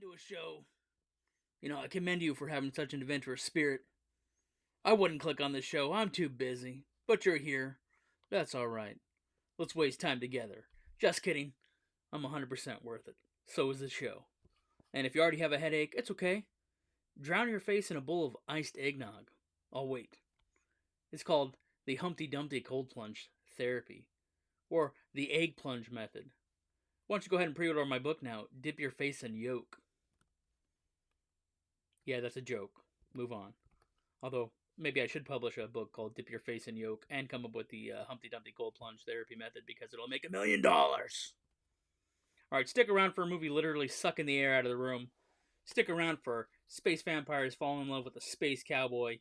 into a show. I commend you for having such an adventurous spirit. I wouldn't click on this show, I'm too busy. But you're here. That's alright. Let's waste time together. Just kidding. I'm 100% worth it. So is the show. And if you already have a headache, it's okay. Drown your face in a bowl of iced eggnog. I'll wait. It's called the Humpty Dumpty Cold Plunge Therapy. Or the Egg Plunge Method. Why don't you go ahead and pre-order my book now, Dip Your Face in Yolk. Yeah, that's a joke. Move on. Although, maybe I should publish a book called Dip Your Face in Yolk and come up with the Humpty Dumpty Cold Plunge Therapy Method because it'll make $1 million. Alright, stick around for a movie literally sucking the air out of the room. Stick around for space vampires falling in love with a space cowboy.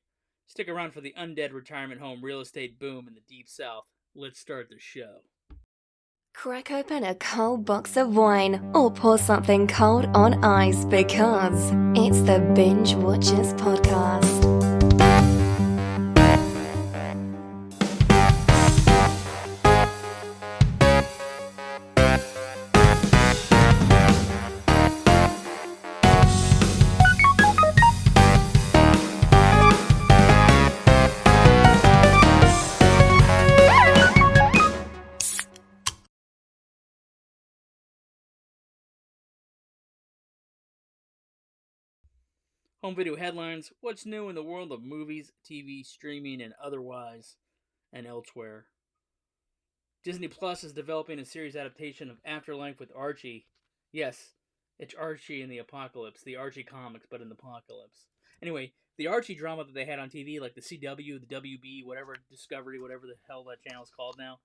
Stick around for the undead retirement home real estate boom in the deep south. Let's start the show. Crack open a cold box of wine or pour something cold on ice because it's the Binge-Watchers Podcast. Home video headlines. What's new in the world of movies, TV, streaming, and otherwise, and elsewhere? Disney Plus is developing a series adaptation of Afterlife with Archie. Yes, it's Archie in the Apocalypse. The Archie comics, but in the Apocalypse. Anyway, the Archie drama that they had on TV, like the CW, the WB, whatever, Discovery, whatever the hell that channel's called now,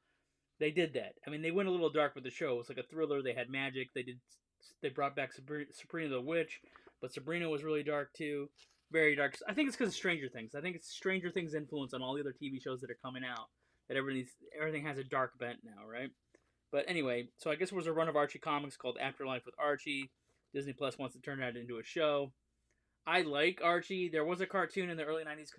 they did that. I mean, they went a little dark with the show. It was like a thriller. They had magic. They brought back Sabrina the Witch. But Sabrina was really dark too. Very dark. I think it's because of Stranger Things. I think it's Stranger Things' influence on all the other TV shows that are coming out. That everything has a dark bent now, right? But anyway, so I guess it was a run of Archie comics called Afterlife with Archie. Disney Plus wants to turn that into a show. I like Archie. There was a cartoon in the early 90s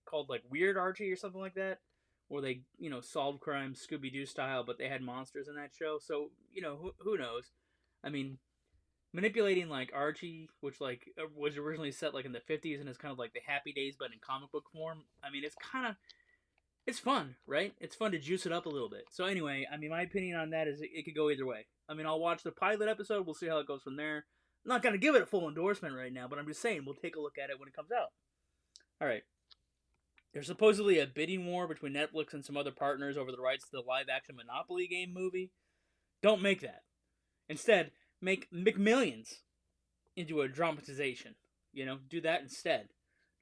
called Weird Archie or something like that. Where they, solved crimes Scooby-Doo style, but they had monsters in that show. So, who knows? I mean, manipulating Archie, which was originally set in the 50s and is kind of like the Happy Days but in comic book form. I mean, it's fun, right? It's fun to juice it up a little bit. So anyway, I mean, my opinion on that is it could go either way. I mean, I'll watch the pilot episode. We'll see how it goes from there. I'm not gonna give it a full endorsement right now, but I'm just saying we'll take a look at it when it comes out. All right. There's supposedly a bidding war between Netflix and some other partners over the rights to the live-action Monopoly game movie. Don't make that. Instead, make McMillions into a dramatization. Do that instead.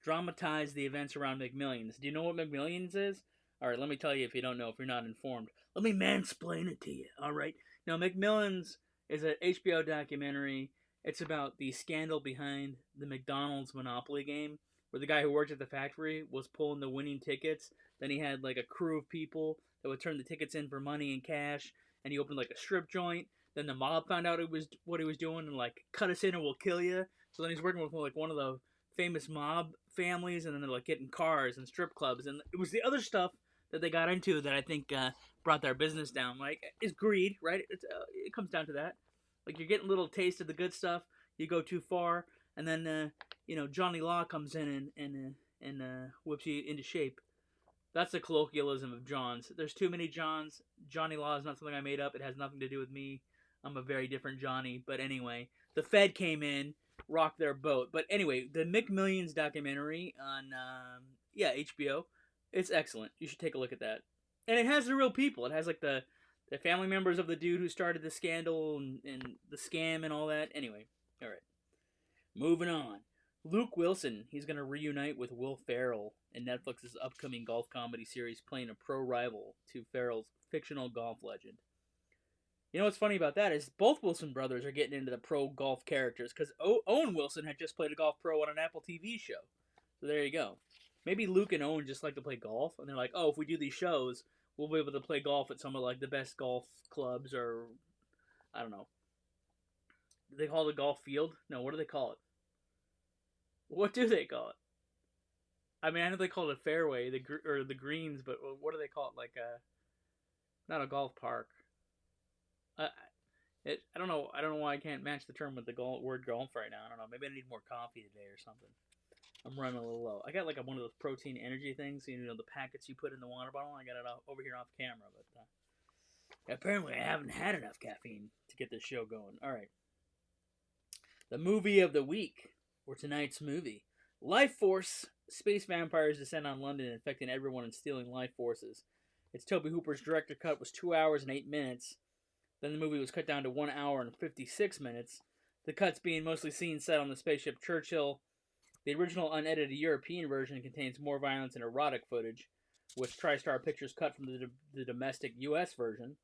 Dramatize the events around McMillions. Do you know what McMillions is? Alright, let me tell you if you don't know, if you're not informed. Let me mansplain it to you, alright? Now, McMillions is an HBO documentary. It's about the scandal behind the McDonald's Monopoly game, where the guy who worked at the factory was pulling the winning tickets. Then he had a crew of people that would turn the tickets in for money and cash, and he opened a strip joint. Then the mob found out what he was doing and cut us in and we'll kill you. So then he's working with one of the famous mob families, and then they're getting cars and strip clubs. And it was the other stuff that they got into that I think brought their business down. It's greed, right? It comes down to that. You're getting a little taste of the good stuff. You go too far, and then Johnny Law comes in and whips you into shape. That's the colloquialism of Johns. There's too many Johns. Johnny Law is not something I made up. It has nothing to do with me. I'm a very different Johnny. But anyway, the Fed came in, rocked their boat. But anyway, the McMillions documentary on, HBO, it's excellent. You should take a look at that. And it has the real people. It has the family members of the dude who started the scandal and the scam and all that. Anyway, all right. Moving on. Luke Wilson, he's going to reunite with Will Ferrell in Netflix's upcoming golf comedy series, playing a pro rival to Ferrell's fictional golf legend. You know what's funny about that is both Wilson brothers are getting into the pro golf characters, because Owen Wilson had just played a golf pro on an Apple TV show. So there you go. Maybe Luke and Owen just like to play golf, and they're like, oh, if we do these shows, we'll be able to play golf at some of the best golf clubs, or I don't know. Do they call it a golf field? No, what do they call it? What do they call it? I mean, I know they call it a fairway, the greens, but what do they call it? Not a golf park. I don't know. I don't know why I can't match the term with the word golf right now. I don't know. Maybe I need more coffee today or something. I'm running a little low. I got like one of those protein energy things, you know, the packets you put in the water bottle. I got it over here off camera, but apparently I haven't had enough caffeine to get this show going. All right. The movie of the week, or tonight's movie, Lifeforce. Space vampires descend on London, infecting everyone and stealing life forces. It's Tobe Hooper's director cut was 2 hours and 8 minutes. Then the movie was cut down to 1 hour and 56 minutes. The cuts being mostly scenes set on the spaceship Churchill. The original unedited European version contains more violence and erotic footage, with TriStar Pictures cut from the domestic US version.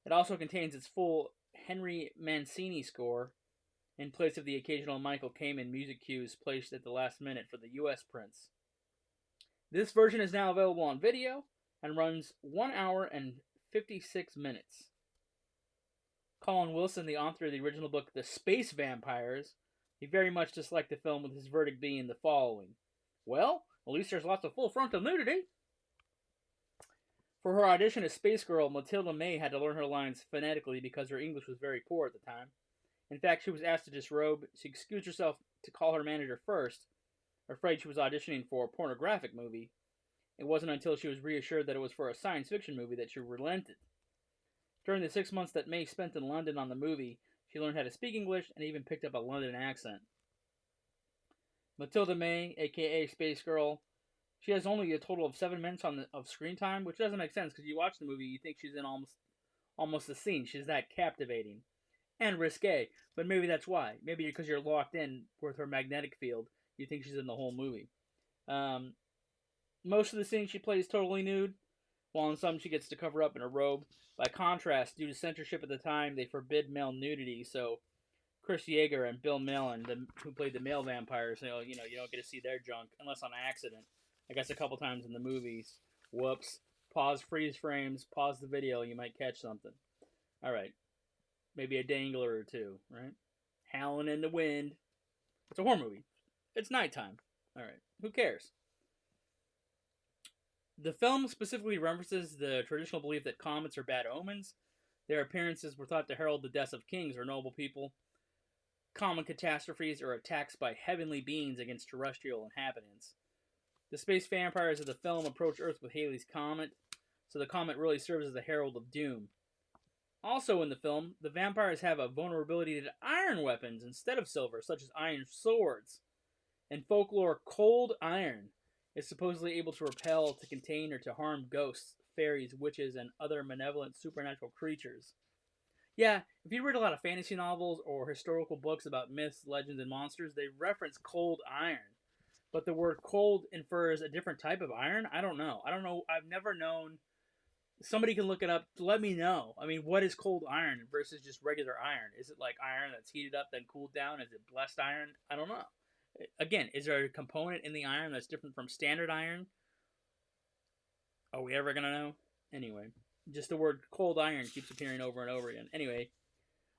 It also contains its full Henry Mancini score, in place of the occasional Michael Kamen music cues placed at the last minute for the US prints. This version is now available on video and runs 1 hour and 56 minutes. Colin Wilson, the author of the original book The Space Vampires, he very much disliked the film, with his verdict being the following. Well, at least there's lots of full frontal nudity. For her audition as Space Girl, Mathilda May had to learn her lines phonetically because her English was very poor at the time. In fact, she was asked to disrobe. She excused herself to call her manager first, afraid she was auditioning for a pornographic movie. It wasn't until she was reassured that it was for a science fiction movie that she relented. During the 6 months that May spent in London on the movie, she learned how to speak English and even picked up a London accent. Mathilda May, aka Space Girl, she has only a total of 7 minutes of screen time, which doesn't make sense because you watch the movie, you think she's in almost the scene. She's that captivating and risque, but maybe that's why. Maybe because you're locked in with her magnetic field, you think she's in the whole movie. Most of the scenes she plays totally nude, while in some she gets to cover up in a robe. By contrast, due to censorship at the time, they forbid male nudity, so Chris Yeager and Bill Mellon, who played the male vampires, you don't get to see their junk unless on accident. I guess a couple times in the movies. Whoops. Pause, freeze frames, pause the video, you might catch something. Alright. Maybe a dangler or two, right? Howling in the wind. It's a horror movie. It's nighttime. Alright. Who cares? The film specifically references the traditional belief that comets are bad omens. Their appearances were thought to herald the deaths of kings or noble people. Common catastrophes are attacks by heavenly beings against terrestrial inhabitants. The space vampires of the film approach Earth with Halley's Comet, so the comet really serves as a herald of doom. Also in the film, the vampires have a vulnerability to iron weapons instead of silver, such as iron swords. In folklore, cold iron is supposedly able to repel, to contain, or to harm ghosts, fairies, witches, and other malevolent supernatural creatures. Yeah, if you read a lot of fantasy novels or historical books about myths, legends, and monsters, they reference cold iron. But the word cold infers a different type of iron? I don't know. I've never known. Somebody can look it up. Let me know. I mean, what is cold iron versus just regular iron? Is it like iron that's heated up then cooled down? Is it blessed iron? I don't know. Again, is there a component in the iron that's different from standard iron? Are we ever going to know? Anyway, just the word cold iron keeps appearing over and over again. Anyway,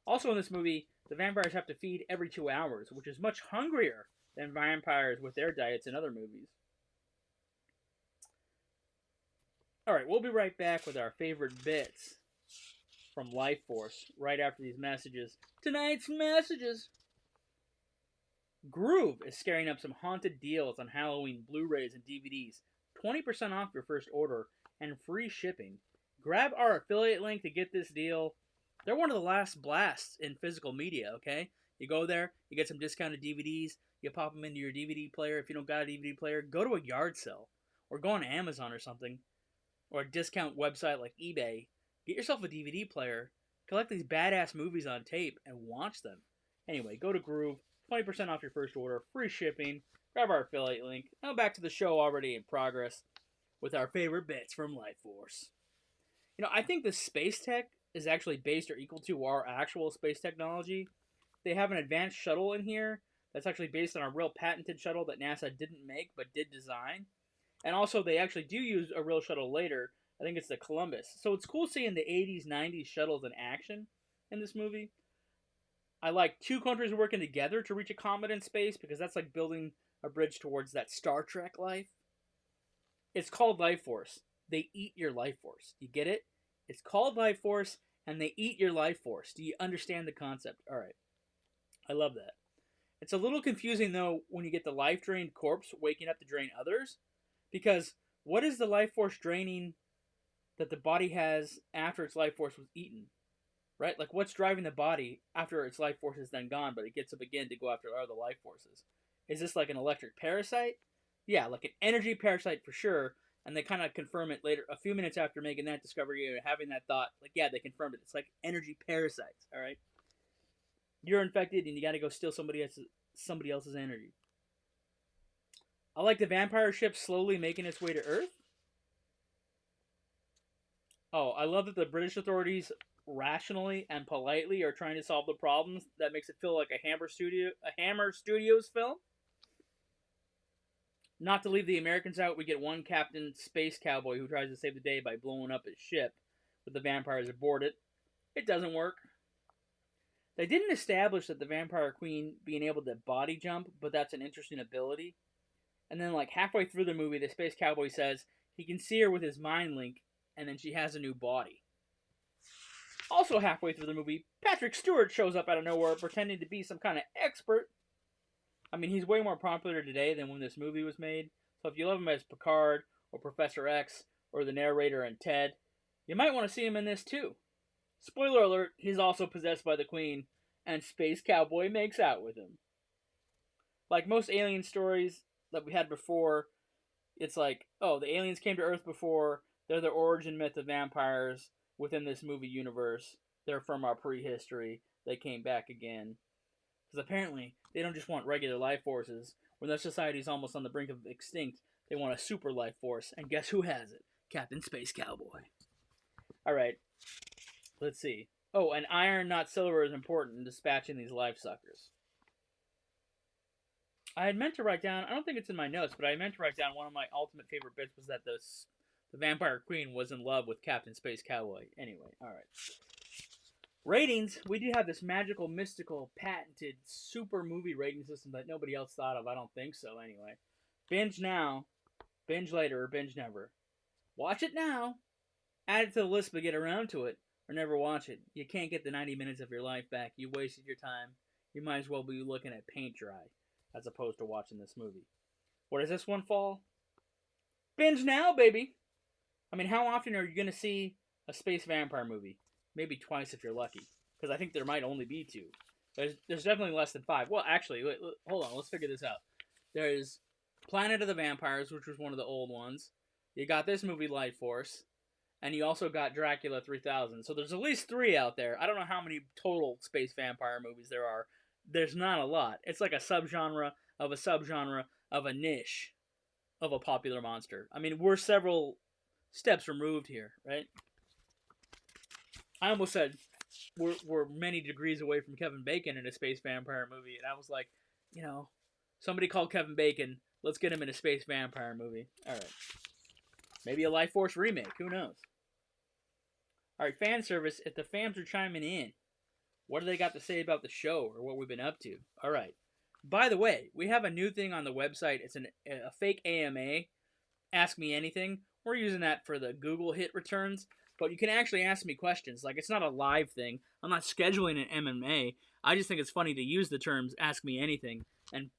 also in this movie, the vampires have to feed every 2 hours, which is much hungrier than vampires with their diets in other movies. Alright, we'll be right back with our favorite bits from Lifeforce right after these messages. Tonight's messages! Groove is scaring up some haunted deals on Halloween Blu-rays and DVDs. 20% off your first order and free shipping. Grab our affiliate link to get this deal. They're one of the last blasts in physical media, okay? You go there, you get some discounted DVDs, you pop them into your DVD player. If you don't got a DVD player, go to a yard sale. Or go on Amazon or something. Or a discount website like eBay. Get yourself a DVD player. Collect these badass movies on tape and watch them. Anyway, go to Groove. 20% off your first order. Free shipping. Grab our affiliate link. Now back to the show already in progress with our favorite bits from Lifeforce. I think the space tech is actually based or equal to our actual space technology. They have an advanced shuttle in here that's actually based on a real patented shuttle that NASA didn't make but did design. And also they actually do use a real shuttle later. I think it's the Columbus. So it's cool seeing the 80s, 90s shuttles in action in this movie. I like two countries working together to reach a comet in space because that's like building a bridge towards that Star Trek life. It's called Lifeforce. They eat your life force. You get it? It's called Lifeforce, and they eat your life force. Do you understand the concept? All right. I love that. It's a little confusing, though, when you get the life-drained corpse waking up to drain others, because what is the life force draining that the body has after its life force was eaten? Right? Like, what's driving the body after its life force is then gone, but it gets up again to go after other life forces? Is this like an electric parasite? Yeah, like an energy parasite for sure. And they kind of confirm it later, a few minutes after making that discovery or having that thought. Like, yeah, they confirmed it. It's like energy parasites, all right? You're infected and you got to go steal somebody else's energy. I like the vampire ship slowly making its way to Earth. Oh, I love that the British authorities rationally and politely are trying to solve the problems. That makes it feel like a Hammer Studios film. Not to leave the Americans out, we get one Captain Space Cowboy who tries to save the day by blowing up his ship with the vampires aboard it. It doesn't work. They didn't establish that the Vampire Queen being able to body jump, but that's an interesting ability. And then, like, halfway through the movie, the Space Cowboy says he can see her with his mind link, and then she has a new body. Also halfway through the movie, Patrick Stewart shows up out of nowhere pretending to be some kind of expert. I mean, he's way more popular today than when this movie was made. So if you love him as Picard, or Professor X, or the narrator in Ted, you might want to see him in this too. Spoiler alert, he's also possessed by the Queen, and Space Cowboy makes out with him. Like most alien stories that we had before, it's like, oh, the aliens came to Earth before, they're the origin myth of vampires within this movie universe, they're from our prehistory, they came back again. Because apparently, they don't just want regular life forces. When their society's almost on the brink of extinct, they want a super life force, and guess who has it? Captain Space Cowboy. Alright. Let's see. Oh, and iron, not silver, is important in dispatching these life suckers. I had meant to write down, I don't think it's in my notes, but I meant to write down one of my ultimate favorite bits was that the Vampire Queen was in love with Captain Space Cowboy. Anyway, alright. Ratings, we do have this magical, mystical, patented, super movie rating system that nobody else thought of. I don't think so, anyway. Binge now, binge later, or binge never. Watch it now, add it to the list but get around to it, or never watch it. You can't get the 90 minutes of your life back. You wasted your time. You might as well be looking at paint dry as opposed to watching this movie. Where does this one fall? Binge now, baby! I mean, how often are you going to see a space vampire movie? Maybe twice if you're lucky. Because I think there might only be 2. There's definitely less than 5. Well, actually, wait, hold on. Let's figure this out. There's Planet of the Vampires, which was one of the old ones. You got this movie, Lifeforce. And you also got Dracula 3000. So there's at least 3 out there. I don't know how many total space vampire movies there are. There's not a lot. It's like a subgenre of a subgenre of a niche of a popular monster. I mean, we're several steps removed here, right? I almost said we're many degrees away from Kevin Bacon in a space vampire movie. And I was like, you know, somebody called Kevin Bacon. Let's get him in a space vampire movie. All right. Maybe a Lifeforce remake. Who knows? All right, fan service. If the fans are chiming in, what do they got to say about the show or what we've been up to? All right. By the way, we have a new thing on the website. It's a fake AMA. Ask Me Anything. We're using that for the Google hit returns. But you can actually ask me questions. Like, it's not a live thing. I'm not scheduling an MMA. I just think it's funny to use the terms Ask Me Anything and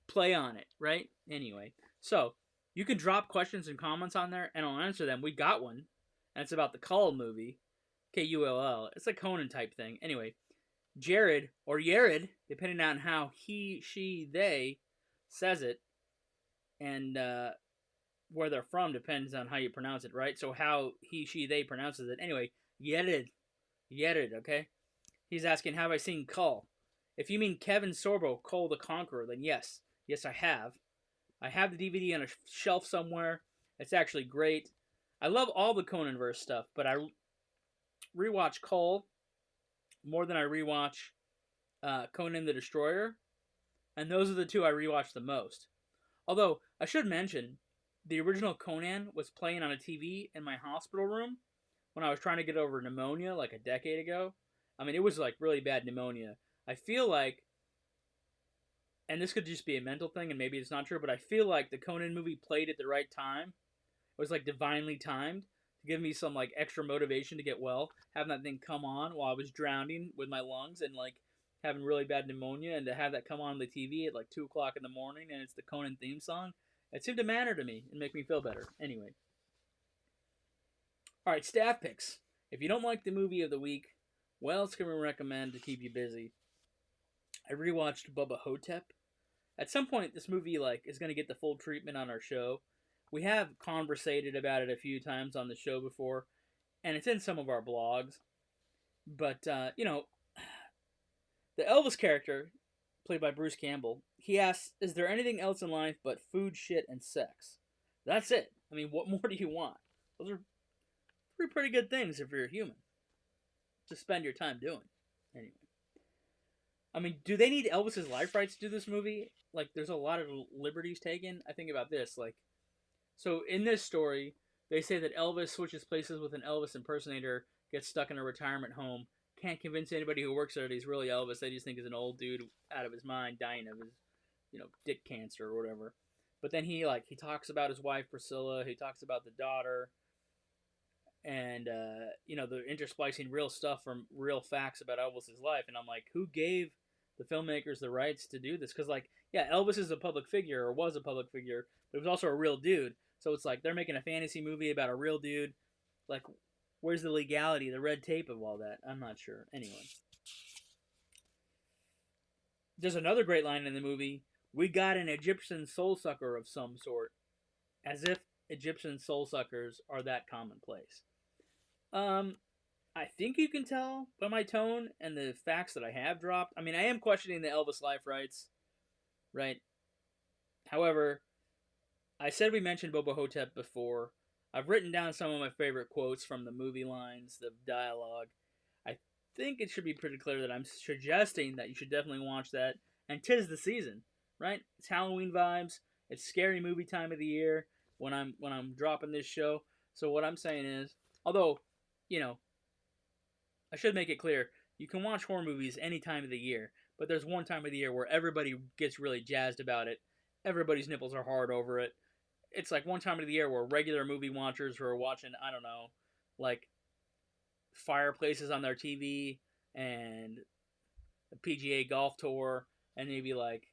play on it, right? Anyway. So, you can drop questions and comments on there, and I'll answer them. We got one, and it's about the Kull movie. Kull. It's a Conan type thing. Anyway, Jared, or Yared, depending on how he, she, they says it, and where they're from depends on how you pronounce it, right? So how he, she, they pronounces it. Anyway, Yared, okay? He's asking, have I seen Kull? If you mean Kevin Sorbo, Kull the Conqueror, then yes. Yes, I have. I have the DVD on a shelf somewhere. It's actually great. I love all the Conanverse stuff, but I rewatch Kull more than I rewatch Conan the Destroyer, and those are the 2 I rewatch the most. Although, I should mention, the original Conan was playing on a TV in my hospital room when I was trying to get over pneumonia like a decade ago. I mean, it was like really bad pneumonia. I feel like, and this could just be a mental thing and maybe it's not true, but I feel like the Conan movie played at the right time. It was like divinely timed to give me some like extra motivation to get well. Having that thing come on while I was drowning with my lungs and like having really bad pneumonia, and to have that come on the TV at like 2 o'clock in the morning, and it's the Conan theme song. It seemed to matter to me and make me feel better. Anyway, all right, staff picks. If you don't like the movie of the week, what else can we recommend to keep you busy? I rewatched Bubba Ho-Tep. At some point, this movie like is going to get the full treatment on our show. We have conversated about it a few times on the show before, and it's in some of our blogs. But you know, the Elvis character, played by Bruce Campbell, he asks, "Is there anything else in life but food, shit, and sex?" That's it. I mean, what more do you want? Those are three pretty good things if you're a human to spend your time doing. Anyway. I mean, do they need Elvis's life rights to do this movie? Like, there's a lot of liberties taken. I think about this. Like, so in this story, they say that Elvis switches places with an Elvis impersonator, gets stuck in a retirement home, can't convince anybody who works there that he's really Elvis. They just think he's an old dude out of his mind, dying of his, dick cancer or whatever. But then he talks about his wife Priscilla. He talks about the daughter, and they're intersplicing real stuff from real facts about Elvis's life. And I'm like, who gave the filmmakers the rights to do this? Because Elvis is a public figure, or was a public figure, but he was also a real dude. So it's like they're making a fantasy movie about a real dude. Like, where's the legality, the red tape of all that? I'm not sure. Anyway, there's another great line in the movie. "We got an Egyptian soul sucker of some sort," as if Egyptian soul suckers are that commonplace. I think you can tell by my tone and the facts that I have dropped. I mean, I am questioning the Elvis life rights, right? However, I said we mentioned Bubba Ho-Tep before. I've written down some of my favorite quotes from the movie lines, the dialogue. I think it should be pretty clear that I'm suggesting that you should definitely watch that. And 'tis the season, right? It's Halloween vibes. It's scary movie time of the year when I'm dropping this show. So what I'm saying is, although, I should make it clear, you can watch horror movies any time of the year, but there's one time of the year where everybody gets really jazzed about it. Everybody's nipples are hard over it. It's like one time of the year where regular movie watchers who are watching, I don't know, like fireplaces on their TV and the PGA golf tour and maybe like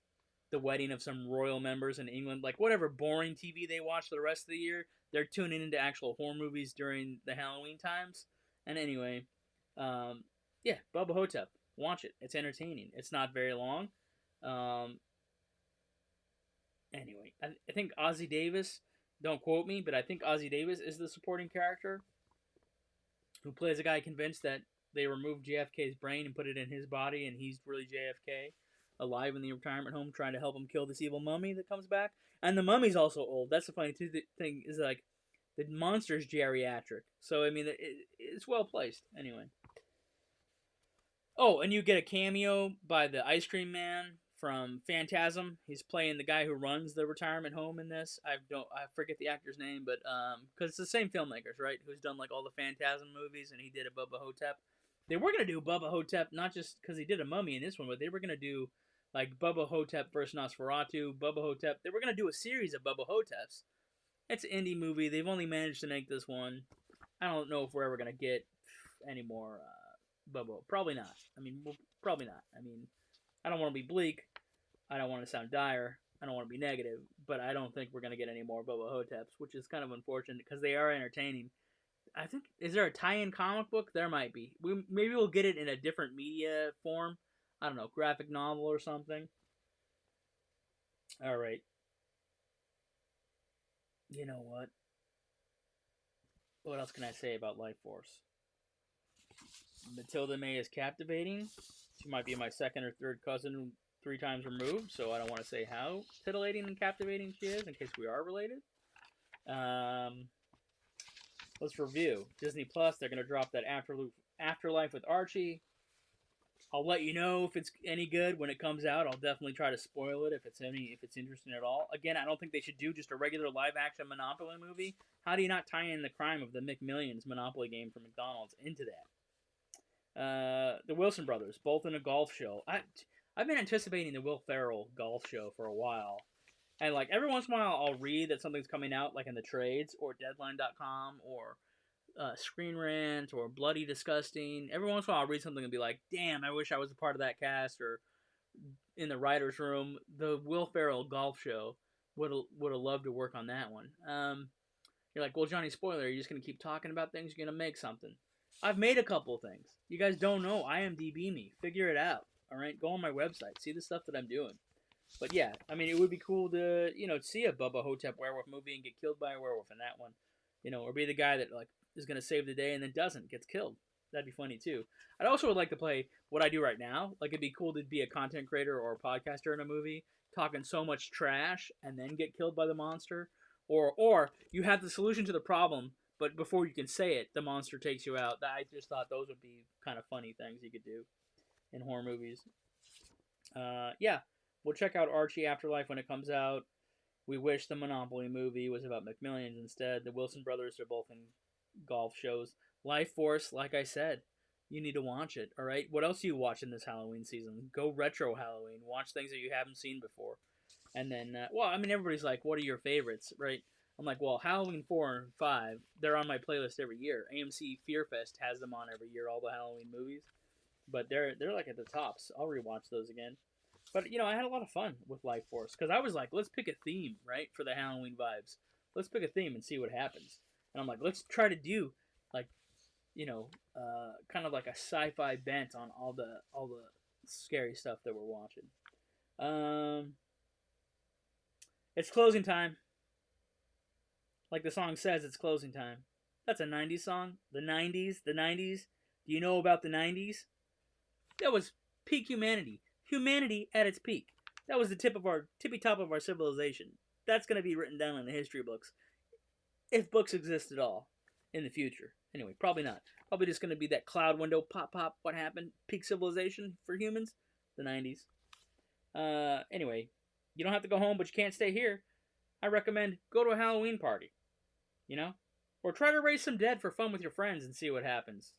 the wedding of some royal members in England, like whatever boring TV they watch the rest of the year, they're tuning into actual horror movies during the Halloween times. And anyway, Bubba Ho-Tep, watch it. It's entertaining. It's not very long. Anyway, I think Ozzie Davis, don't quote me, but I think Ozzie Davis is the supporting character who plays a guy convinced that they removed JFK's brain and put it in his body, and he's really JFK, alive in the retirement home trying to help him kill this evil mummy that comes back. And the mummy's also old. That's the funny thing is, like, the monster's geriatric. So, I mean, it's well placed. Anyway. Oh, and you get a cameo by the Ice Cream Man from Phantasm. He's playing the guy who runs the retirement home in this. I forget the actor's name, but because it's the same filmmakers, right? Who's done like all the Phantasm movies, and he did a Bubba Ho-Tep. They were gonna do Bubba Ho-Tep not just because he did a mummy in this one, but they were gonna do like Bubba Ho-Tep versus Nosferatu, Bubba Ho-Tep. They were gonna do a series of Bubba Ho-Teps. It's an indie movie. They've only managed to make this one. I don't know if we're ever gonna get any more Bubba. Probably not. I mean, probably not. I mean, I don't want to be bleak. I don't want to sound dire. I don't want to be negative. But I don't think we're going to get any more Bubba Ho-Teps, which is kind of unfortunate because they are entertaining. I think, is there a tie-in comic book? There might be. Maybe we'll get it in a different media form. I don't know, graphic novel or something. All right. You know what? What else can I say about Lifeforce? Mathilda May is captivating. She might be my second or third cousin 3 times removed, so I don't want to say how titillating and captivating she is in case we are related. Let's review. Disney Plus, they're going to drop that Afterlife with Archie. I'll let you know if it's any good when it comes out. I'll definitely try to spoil it if it's interesting at all. Again, I don't think they should do just a regular live-action Monopoly movie. How do you not tie in the crime of the McMillions Monopoly game from McDonald's into that? The Wilson brothers, both in a golf show. I've been anticipating the Will Ferrell golf show for a while. And like every once in a while I'll read that something's coming out like in the trades or Deadline.com or Screen Rant or Bloody Disgusting. Every once in a while I'll read something and be like, damn, I wish I was a part of that cast, or in the writer's room, the Will Ferrell golf show. Would have loved to work on that one. You're like, well, Johnny, spoiler, you're just going to keep talking about things, you're going to make something. I've made a couple of things. You guys don't know. IMDb me. Figure it out. All right? Go on my website. See the stuff that I'm doing. But yeah, I mean, it would be cool to, see a Bubba Ho-Tep werewolf movie and get killed by a werewolf in that one. Or be the guy that, like, is going to save the day and then doesn't, gets killed. That'd be funny, too. I'd also would like to play what I do right now. Like, it'd be cool to be a content creator or a podcaster in a movie, talking so much trash and then get killed by the monster. Or you have the solution to the problem, but before you can say it, the monster takes you out. I just thought those would be kind of funny things you could do in horror movies. Yeah, we'll check out Archie Afterlife when it comes out. We wish the Monopoly movie was about McMillions instead. The Wilson brothers are both in golf shows. Lifeforce, like I said, you need to watch it, all right? What else do you watch in this Halloween season? Go retro Halloween. Watch things that you haven't seen before. And then, everybody's like, what are your favorites, right? I'm like, well, Halloween 4 and 5, they're on my playlist every year. AMC Fear Fest has them on every year, all the Halloween movies. But they're like at the tops. I'll rewatch those again. But, I had a lot of fun with Lifeforce. Because I was like, let's pick a theme, right, for the Halloween vibes. Let's pick a theme and see what happens. And I'm like, let's try to do, like, kind of like a sci-fi bent on all the scary stuff that we're watching. It's closing time. Like the song says, it's closing time. That's a 90s song. The 90s. Do you know about the 90s? That was peak humanity. Humanity at its peak. That was the tippy top of our civilization. That's going to be written down in the history books. If books exist at all in the future. Anyway, probably not. Probably just going to be that cloud window, pop, what happened? Peak civilization for humans? The 90s. Anyway, you don't have to go home, but you can't stay here. I recommend go to a Halloween party. Or try to raise some dead for fun with your friends and see what happens.